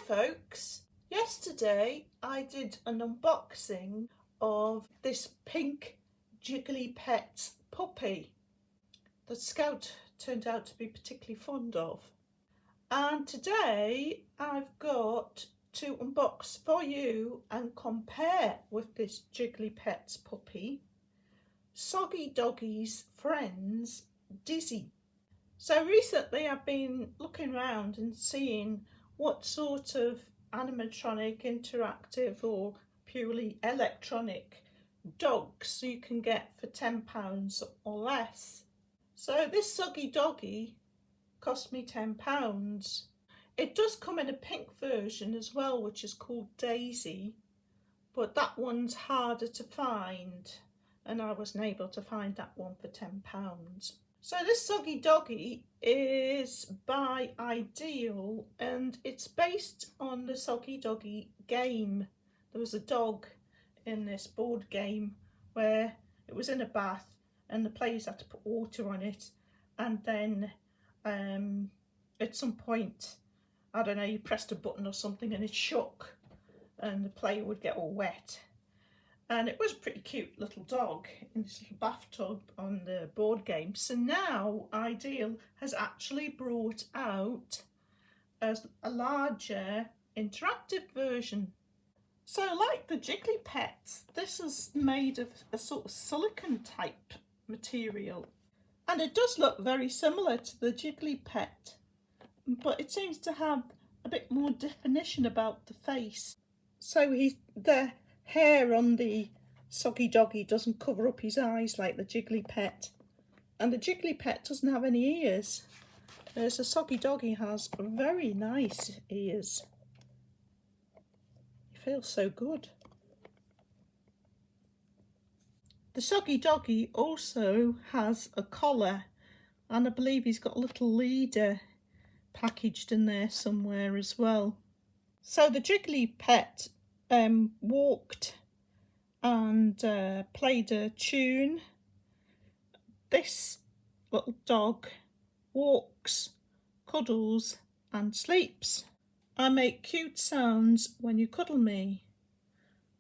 folks, yesterday I did an unboxing of this pink Jiggly Pets puppy that Scout turned out to be particularly fond of. And today I've got to unbox for you and compare with this Jiggly Pets puppy Soggy Doggy's friends Dizzy. So recently I've been looking around and seeing what sort of animatronic, interactive or purely electronic dogs you can get for £10 or less. So this Soggy Doggy cost me £10. It does come in a pink version as well, which is called Daisy, but that one's harder to find and I wasn't able to find that one for £10. So this Soggy Doggy is by Ideal and it's based on the Soggy Doggy game. There was a dog in this board game where it was in a bath and the players had to put water on it, and then at some point, I don't know, you pressed a button or something and it shook and the player would get all wet. And it was a pretty cute little dog in this little bathtub on the board game. So now Ideal has actually brought out a larger interactive version. So like the Jiggly Pets, this is made of a sort of silicone type material. And it does look very similar to the Jiggly Pet, but it seems to have a bit more definition about the face. So the hair on the Soggy Doggy doesn't cover up his eyes like the Jiggly Pet, and the Jiggly Pet doesn't have any ears, whereas the Soggy Doggy has very nice ears. It feels so good. The Soggy Doggy also has a collar, and I believe he's got a little leader packaged in there somewhere as well. So the Jiggly Pet walked and played a tune. This little dog walks, cuddles and sleeps. I make cute sounds when you cuddle me.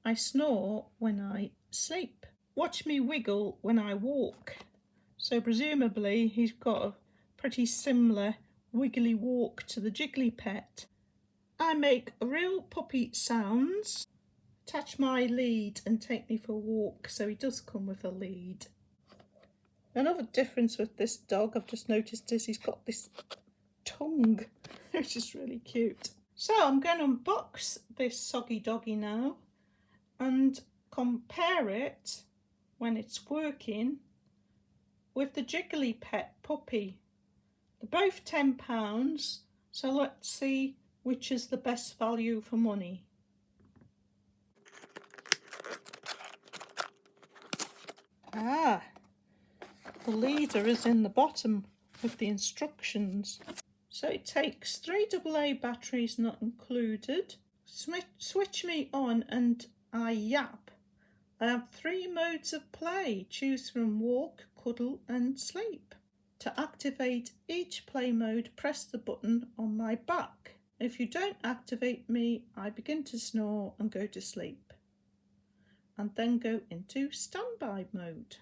I snore when I sleep. Watch me wiggle when I walk. So presumably he's got a pretty similar wiggly walk to the Jiggly Pet. I make real puppy sounds. Attach my lead and take me for a walk, so he does come with a lead. Another difference with this dog I've just noticed is he's got this tongue, which is really cute. So I'm going to unbox this Soggy Doggy now and compare it when it's working with the Jiggly Pet puppy. They're both £10, so let's see which is the best value for money. The leader is in the bottom with the instructions. So it takes 3 AA batteries not included. Switch me on and I yap. I have 3 modes of play. Choose from walk, cuddle and sleep. To activate each play mode, press the button on my back. If you don't activate me, I begin to snore and go to sleep, and then go into standby mode.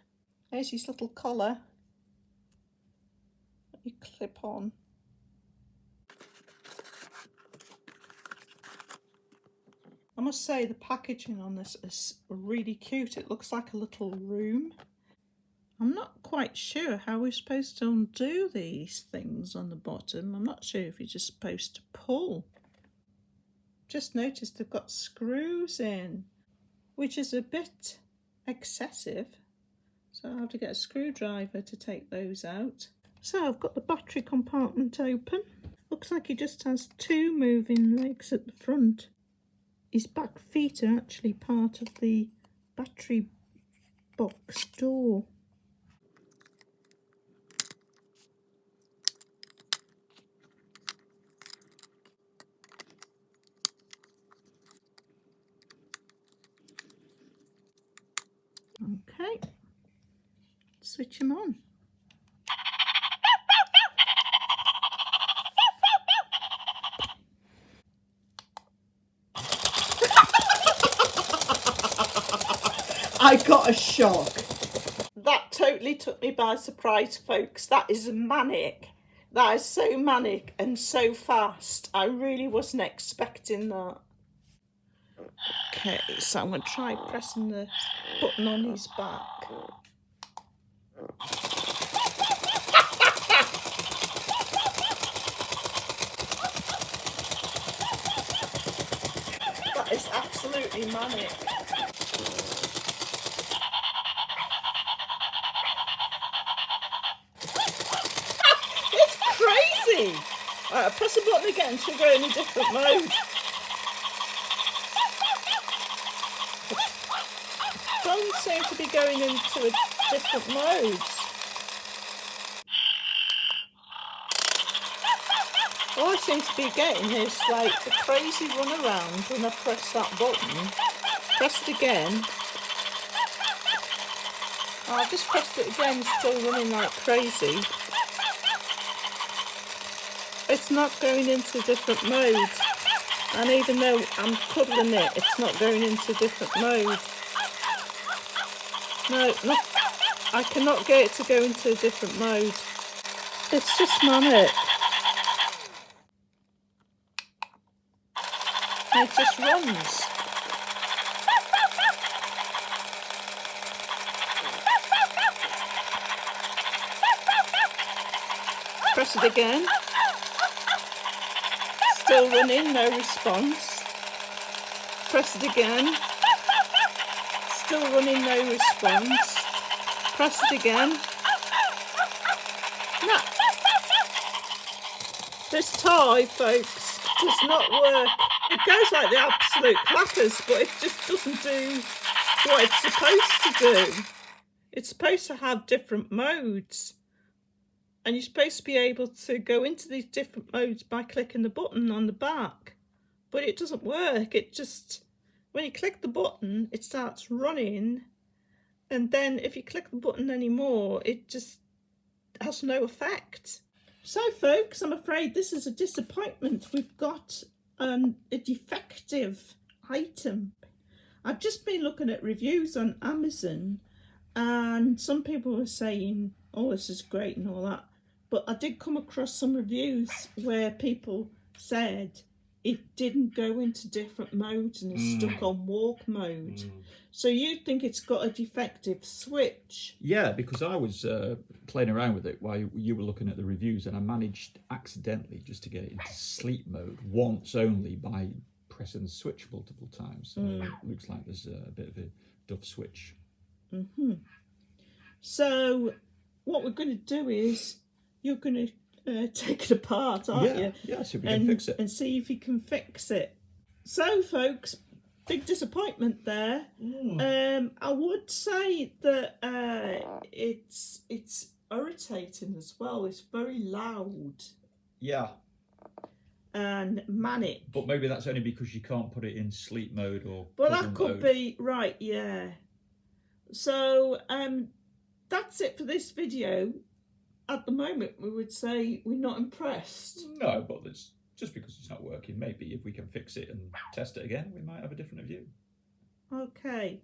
There's his little collar that you clip on. I must say the packaging on this is really cute. It looks like a little room. I'm not quite sure how we're supposed to undo these things on the bottom. I'm not sure if you're just supposed to pull. Just noticed they've got screws in, which is a bit excessive. So I'll have to get a screwdriver to take those out. So I've got the battery compartment open. Looks like he just has 2 moving legs at the front. His back feet are actually part of the battery box door. Okay, switch him on. I got a shock. That totally took me by surprise, folks. That is manic. That is so manic and so fast. I really wasn't expecting that. Okay, so I'm going to try pressing the button on his back. That is absolutely manic. It's crazy. Right, press the button again to go in a different mode. Don't seem to be going into a different mode. All I seem to be getting is like a crazy run around when I press that button. Press it again. Oh, I just pressed it again, still running like crazy. It's not going into different mode. And even though I'm cuddling it, it's not going into different mode. No, I cannot get it to go into a different mode. It's just manic. And it just runs. Press it again. Still running, no response. Press it again. Still running, no response. Press it again. No. This toy, folks, does not work. It goes like the absolute clappers, but it just doesn't do what it's supposed to do. It's supposed to have different modes. And you're supposed to be able to go into these different modes by clicking the button on the back. But it doesn't work. It just, when you click the button, it starts running. And then if you click the button anymore, it just has no effect. So folks, I'm afraid this is a disappointment. We've got a defective item. I've just been looking at reviews on Amazon and some people were saying, oh, this is great and all that. But I did come across some reviews where people said it didn't go into different modes and it's stuck on walk mode. So you think it's got a defective switch? Yeah, because I was playing around with it while you were looking at the reviews, and I managed accidentally just to get it into sleep mode once only by pressing the switch multiple times. So it looks like there's a bit of a duff switch. So what we're going to do is you're going to take it apart, aren't you? Yeah, see if we can fix it. And see if you can fix it. So folks, big disappointment there. I would say that it's irritating as well. It's very loud. Yeah. And manic. But maybe that's only because you can't put it in sleep mode or. Well, that could be right. Yeah. So that's it for this video. At the moment, we would say we're not impressed. No, but it's just because it's not working. Maybe if we can fix it and test it again, we might have a different view. Okay,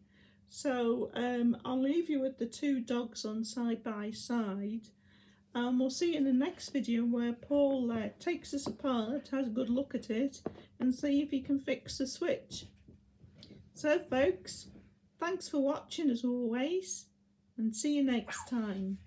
so I'll leave you with the two dogs on side by side. And we'll see you in the next video where Paul takes this apart, has a good look at it, and see if he can fix the switch. So folks, thanks for watching as always, and see you next time.